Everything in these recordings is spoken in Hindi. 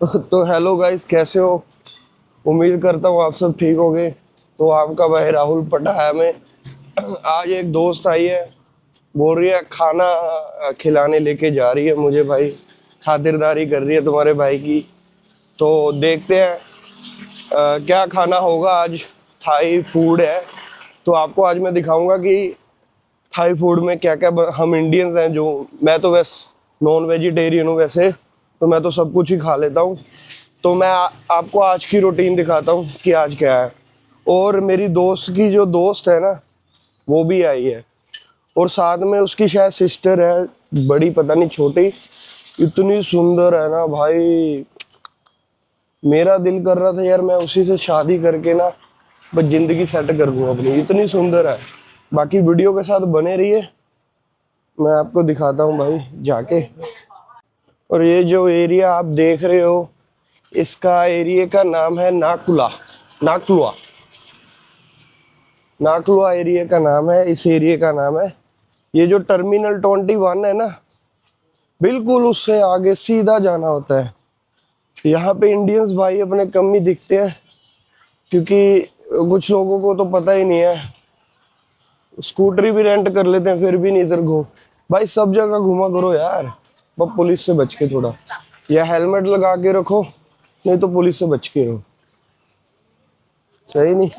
तो हेलो गाइस, कैसे हो? उम्मीद करता हूँ आप सब ठीक होगे। तो आपका भाई राहुल पटाया में आज एक दोस्त आई है, बोल रही है खाना खिलाने लेके जा रही है मुझे भाई, खातिरदारी कर रही है तुम्हारे भाई की। तो देखते हैं क्या खाना होगा आज। थाई फूड है, तो आपको आज मैं दिखाऊंगा कि थाई फूड में क्या क्या हम इंडियंस हैं जो, मैं तो वैसे नॉन वेजिटेरियन हूँ वैसे, तो मैं तो सब कुछ ही खा लेता हूँ। तो मैं आपको आज की रूटीन दिखाता हूँ कि आज क्या है। और मेरी दोस्त की जो दोस्त है ना, वो भी आई है, और साथ में उसकी शायद सिस्टर है, बड़ी पता नहीं छोटी। इतनी सुंदर है ना भाई, मेरा दिल कर रहा था यार मैं उसी से शादी करके ना बस जिंदगी सेट कर दूं अपनी, इतनी सुंदर है। बाकी वीडियो के साथ बने रहिए, मैं आपको दिखाता हूँ भाई जाके। और ये जो एरिया आप देख रहे हो, इसका एरिया का नाम है नाकुला, नाकलुआ, नाकलुआ एरिया का नाम है, इस एरिया का नाम है। ये जो टर्मिनल 21 है ना, बिल्कुल उससे आगे सीधा जाना होता है। यहाँ पे इंडियंस भाई अपने कम ही दिखते हैं, क्योंकि कुछ लोगों को तो पता ही नहीं है। स्कूटरी भी रेंट कर लेते हैं फिर भी नहीं इधर घूम। भाई सब जगह घूमा करो यार, बस पुलिस से बच के थोड़ा, या हेलमेट लगा के रखो, नहीं तो पुलिस से बच के रहो। सही नहीं।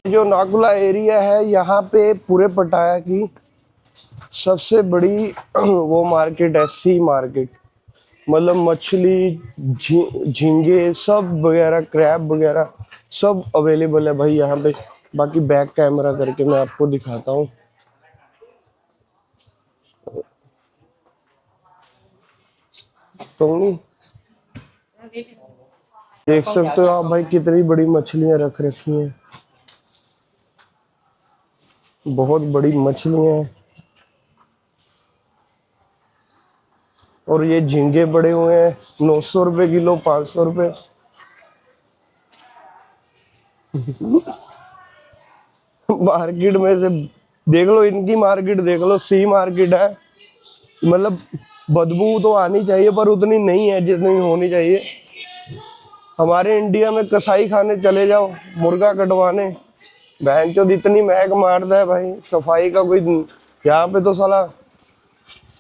जो नाकुला एरिया है, यहाँ पे पूरे पटाया की सबसे बड़ी वो मार्केट है, सी मार्केट। मतलब मछली, झींगे सब वगैरह, क्रैब वगैरह सब अवेलेबल है भाई यहाँ पे। बाकी बैक कैमरा करके मैं आपको दिखाता हूँ। तो नहीं देख सकते हो आप भाई, कितनी बड़ी मछलियां रख रखी हैं, बहुत बड़ी मछलियां हैं। और ये झींगे बड़े हुए हैं 900 रुपए किलो, 500 रुपए। मार्केट में से देख लो, इनकी मार्केट देख लो, सी मार्केट है। मतलब बदबू तो आनी चाहिए पर उतनी नहीं है जितनी होनी चाहिए। हमारे इंडिया में कसाई खाने चले जाओ, मुर्गा कटवाने, बहन चोद इतनी महक मारता है भाई, सफाई का कोई। यहाँ पे तो साला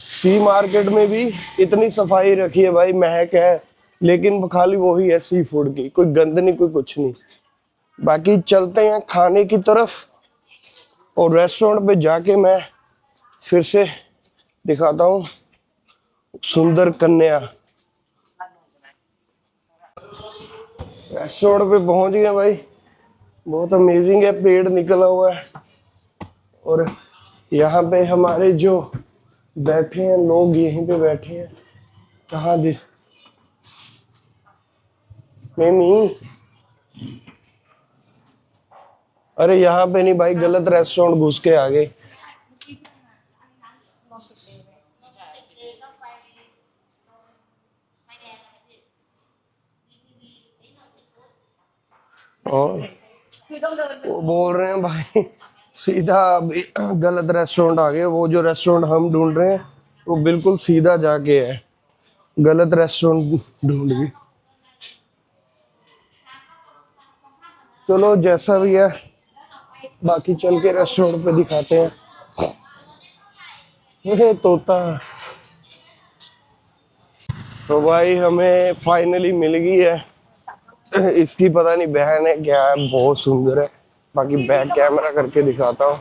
सी मार्केट में भी इतनी सफाई रखी है भाई, महक है, लेकिन खाली वही है सी फूड की, कोई गंद नहीं, कोई कुछ नहीं। बाकी चलते हैं खाने की तरफ, और रेस्टोरेंट पे जाके मैं फिर से दिखाता हूँ सुंदर कन्या। रेस्टोरेंट पे पहुंच गए भाई, बहुत अमेजिंग है, पेड़ निकला हुआ है। और यहाँ पे हमारे जो बैठे हैं लोग, यहीं पे बैठे हैं। कहाँ दे नहीं, अरे यहाँ पे नहीं भाई, गलत रेस्टोरेंट घुस के आ गए। और वो बोल रहे हैं भाई सीधा अभी गलत रेस्टोरेंट आ गए। वो जो रेस्टोरेंट हम ढूंढ रहे हैं वो बिल्कुल सीधा जाके है, गलत रेस्टोरेंट ढूंढ गए। चलो जैसा भी है, बाकी चल के रेस्टोरेंट पे दिखाते हैं। ये तोता, तो भाई हमें फाइनली मिल गई है। इसकी पता नहीं बहन है क्या है, बहुत सुंदर है। बाकी बैक कैमरा करके दिखाता हूँ।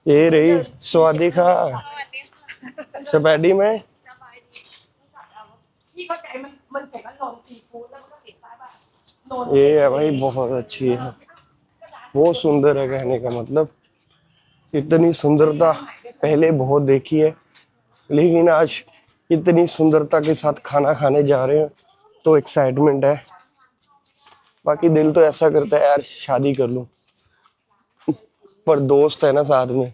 ये रही, स्वादी खा स्पैडी में। ये है भाई, बहुत अच्छी है, बहुत सुंदर है, कहने का मतलब इतनी सुंदरता पहले बहुत देखी है, लेकिन आज इतनी सुंदरता के साथ खाना खाने जा रहे हैं तो एक्साइटमेंट है। बाकी दिल तो ऐसा करता है यार शादी कर लूं, पर दोस्त है ना साथ में,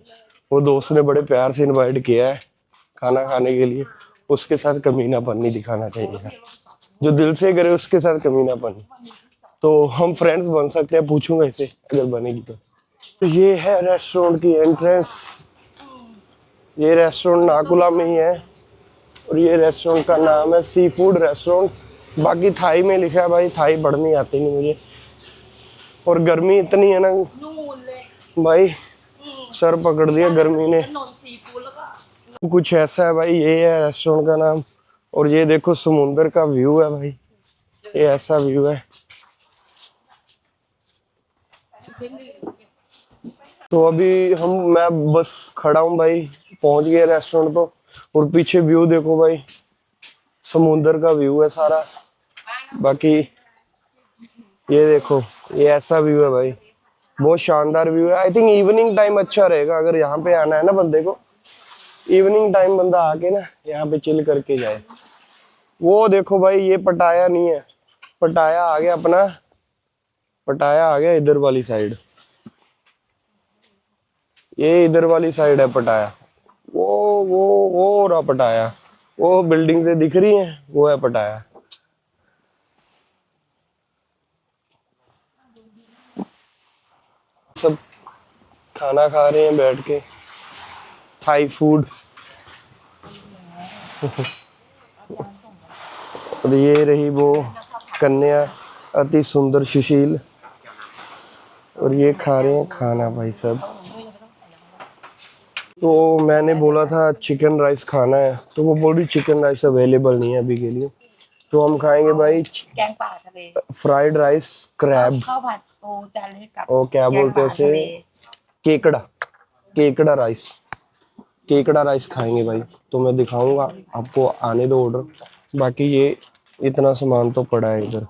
वो दोस्त ने बड़े प्यार से इनवाइट किया है खाना खाने के लिए, उसके साथ कमीनापन नहीं दिखाना चाहिए। जो दिल से करे उसके साथ कमीनापन। तो हम फ्रेंड्स बन सकते हैं, पूछूंगा इसे अगर बनेगी तो। ये है रेस्टोरेंट की एंट्रेंस। ये रेस्टोरेंट नाकुला में ही है और ये रेस्टोरेंट का नाम है सी फूड रेस्टोरेंट। बाकी थाई में लिखा है भाई, थाई पढ़नी आती नहीं मुझे। और गर्मी इतनी है ना भाई, सर पकड़ दिया गर्मी ने। कुछ ऐसा है भाई, ये है रेस्टोरेंट का नाम। और ये देखो समुंदर का व्यू है भाई, ये ऐसा व्यू है। तो अभी मैं बस खड़ा हूँ भाई, पहुंच गए रेस्टोरेंट तो। और पीछे व्यू देखो भाई, समुंदर का व्यू है सारा। बाकी ये देखो, ये ऐसा व्यू है भाई, बहुत शानदार व्यू है। आई थिंक इवनिंग टाइम अच्छा रहेगा अगर यहाँ पे आना है ना बंदे को। इवनिंग टाइम बंदा आके ना यहाँ पे चिल करके जाए। वो देखो भाई, ये पटाया नहीं है, पटाया आ गया अपना, पटाया आ गया इधर वाली साइड। ये इधर वाली साइड है पटाया। वो वो रहा पटाया, वो बिल्डिंग से दिख रही है, वो है पटाया। सब खाना खा रहे हैं बैठ के, थाई फूड। और ये रही वो कन्या, अति सुंदर सुशील। और ये खा रहे हैं खाना भाई सब। तो मैंने बोला था चिकन राइस खाना है, तो वो बोल रही चिकन राइस अवेलेबल नहीं है अभी के लिए। तो हम खाएंगे भाई फ्राइड राइस क्रैब, ข้าวผัดปูจานเล็กกับ और क्या แกง बोलते हैं ป่า उसे, ทะเล केकड़ा, केकड़ा राइस। केकड़ा राइस खाएंगे भाई। तो मैं दिखाऊंगा आपको, आने दो ऑर्डर। बाकी ये इतना सामान तो पड़ा है इधर,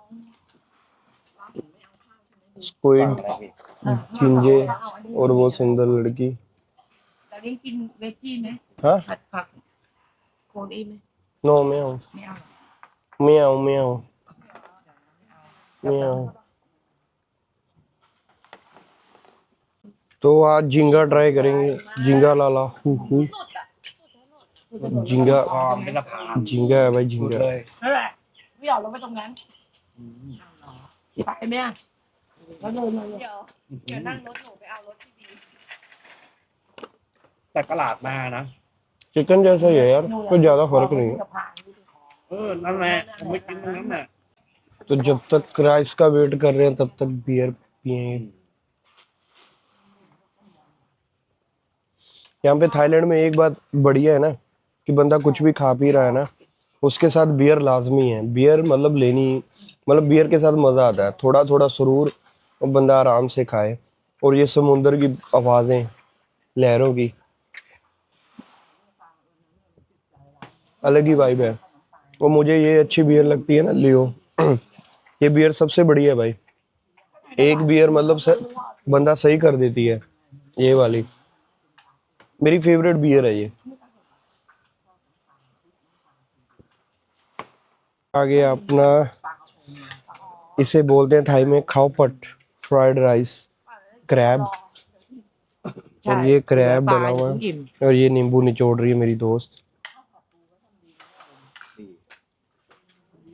स्क्विड, झींगे और वो सुंदर लड़की। ตอนนี้กินเวจจี้ไหม हाँ, ผัดผักโคนอีไหม नो मैं हूँ, ไม่เอา मैं आऊँ, मैं आऊँ, मैं आऊँ। तो आज झींगा ट्राई करेंगे, झींगा लाला झींगा, झींगा है भाई, झींगा। นั่นแหละพี่ออกเราไปตรงนั้นไปไหมอ่ะแล้วเดินมาเลยเดี๋ยวนั่งรถหนูไปเอารถที่ดี แต่ตลาดมานะ चिकन जैसा ही है यार, कोई ज्यादा फर्क नहीं है। นั่นแหละผมไม่กินตรงนั้นน่ะ तो जब तक राइस का वेट कर रहे हैं तब तक बियर पियेंगे। यहाँ पे थाईलैंड में एक बात बढ़िया है ना, कि बंदा कुछ भी खा पी रहा है ना, उसके साथ बियर लाजमी है। बियर मतलब लेनी, मतलब बियर के साथ मजा आता है, थोड़ा थोड़ा सुरूर, और बंदा आराम से खाए। और ये समुंदर की आवाजें, लहरों की अलग ही वाइब है। और मुझे ये अच्छी बियर लगती है ना, लियो। ये बियर सबसे बढ़िया है भाई। एक बियर मतलब बंदा सही कर देती है, ये वाली मेरी फेवरेट बियर है ये। आगे अपना, इसे बोलते हैं थाई में खाओपट, फ्राइड राइस क्रैब। और ये क्रैब डला हुआ है, और ये नींबू निचोड़ रही है मेरी दोस्त।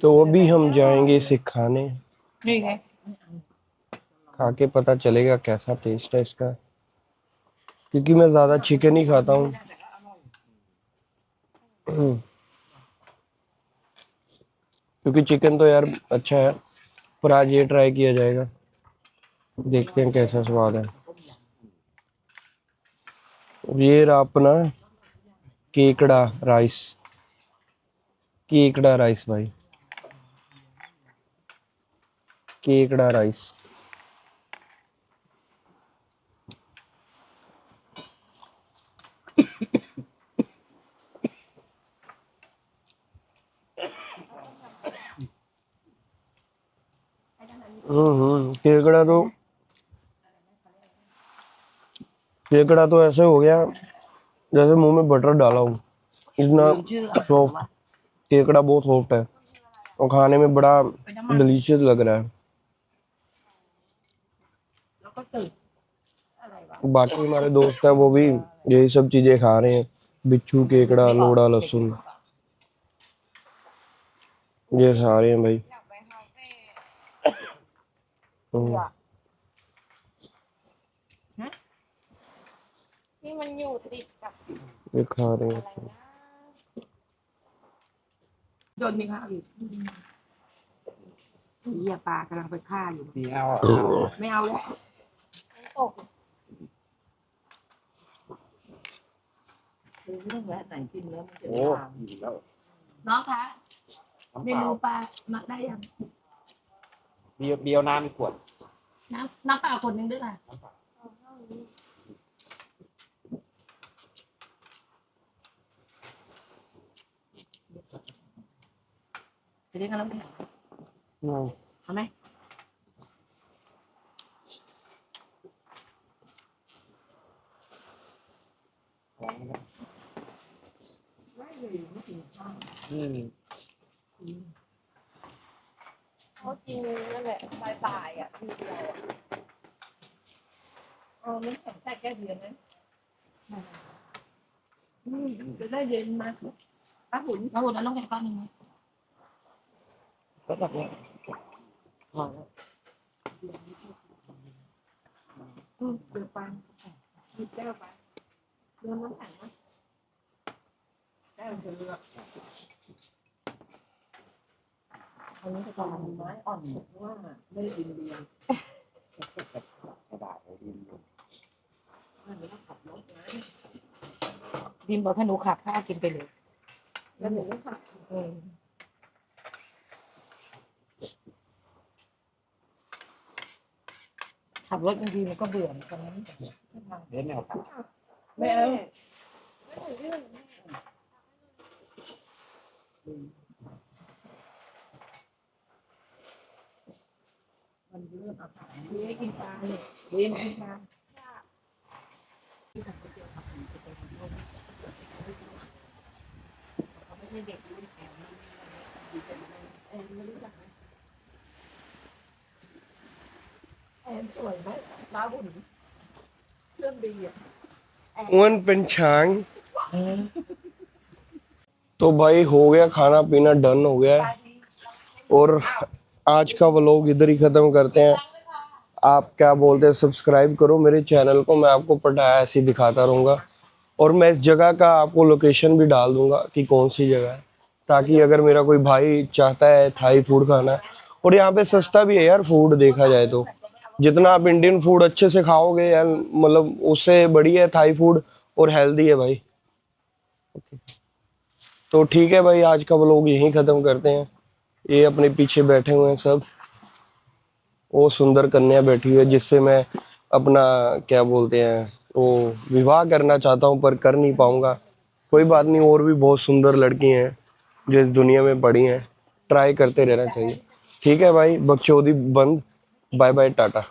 तो अभी हम जाएंगे इसे खाने, นี่ไง खा के पता चलेगा कैसा टेस्ट है इसका। क्योंकि मैं ज्यादा चिकन ही खाता हूँ। क्योंकि चिकन तो यार अच्छा है, पर आज ये ट्राई किया जाएगा, देखते हैं कैसा स्वाद है। ये रहा अपना केकड़ा राइस, केकड़ा राइस भाई, केकड़ा राइस। केकड़ा तो ऐसे हो गया जैसे मुंह में बटर डाला हूँ, इतना ลืมชื่ออาหาร सॉफ्ट। केकड़ा बहुत सॉफ्ट है और खाने में बड़ा डिलीशियस लग रहा है। แล้วก็ตื่นอะไรวะ बाकी हमारे दोस्त है वो भी यही सब चीजें खा रहे हैं, बिच्छू, केकड़ा, लोड़ा, लहसुन, ये सारे हैं भाई। อยากไปคาเฟ่ हम्म। ฮะ ที่มันอยู่ติดกับ दिखा रहे อะไร हैं นะโดนมีข้าวอีกเหี้ยปลากำลังไปฆ่าอยู่ มีเอาอ่ะ ไม่เอาแล้วมันตกคือเรื่องแวะไหนกินแล้วมันจะ โอ้ ไม่ทาน อยู่แล้ว น้องคะ น้ำ เม เปล่า นูปลามักได้ยัง เบียวน้ำมีขวด น้ำเปล่าคนนึงด้วยค่ะ น้ำเปล่า จะเรียกกันแล้วไหม नहीं เอาไหม อืม เขากินนั่นแหละบ่ายๆอ่ะทีเดียวเอาน้ำแข็งใส่แก้วเย็นนะจะได้เย็นมาป้าหุ่นเอาน้ำแข็งก้อนหนึ่งไหม ก็แบบนี้พอแล้ว เดี๋ยวฟังหยิบแก้วไปเดินน้ำแข็งนะแก้วเธออันนี้จะทำไม้อ่อนเพราะว่าไม่ได้ดินเรียน กระดาษเลยดิน อันนี้ต้องขับรถนะดินบอกถ้าหนูขับพ่อกินไปเลยแล้วหนูไม่ขับขับรถบางทีมันก็เบื่อเหมือนกันนะ เล่นแนวครับ ไม่เอามันเรื่องอาหารเลี้ยงกินปลาเนี่ยเลี้ยงกินปลาเขาไม่ใช่เด็กรุ่นแอนไม่รู้จักไหมแอนสวยไหมตาหุ่นเครื่องดีอ่ะ वन पेन छांग तो भाई हो गया खाना पीना डन हो गया है और आज का व्लॉग इधर ही खत्म करते हैं। आप क्या बोलते हैं, सब्सक्राइब करो मेरे चैनल को, मैं आपको पटाया ऐसे ही दिखाता रहूँगा और मैं इस जगह का आपको लोकेशन भी डाल दूंगा कि कौन सी जगह है, ताकि अगर मेरा कोई भाई चाहता है थाई फूड खाना है, और यहाँ पे सस्ता भी है यार फूड देखा जाए तो, जितना आप इंडियन फूड अच्छे से खाओगे यार मतलब उससे बढ़िया है थाई फूड और हेल्दी है भाई। तो ठीक है भाई, आज का व्लॉग यहीं ख़त्म करते हैं। ये अपने पीछे बैठे हुए हैं सब, वो सुंदर कन्या बैठी हुई है जिससे मैं अपना क्या बोलते हैं वो विवाह करना चाहता हूँ पर कर नहीं पाऊँगा। कोई बात नहीं, और भी बहुत सुंदर लड़की हैं जो इस दुनिया में पड़ी हैं, ट्राई करते रहना चाहिए। ठीक है भाई, बकचोदी बंद, बाय बाय टाटा।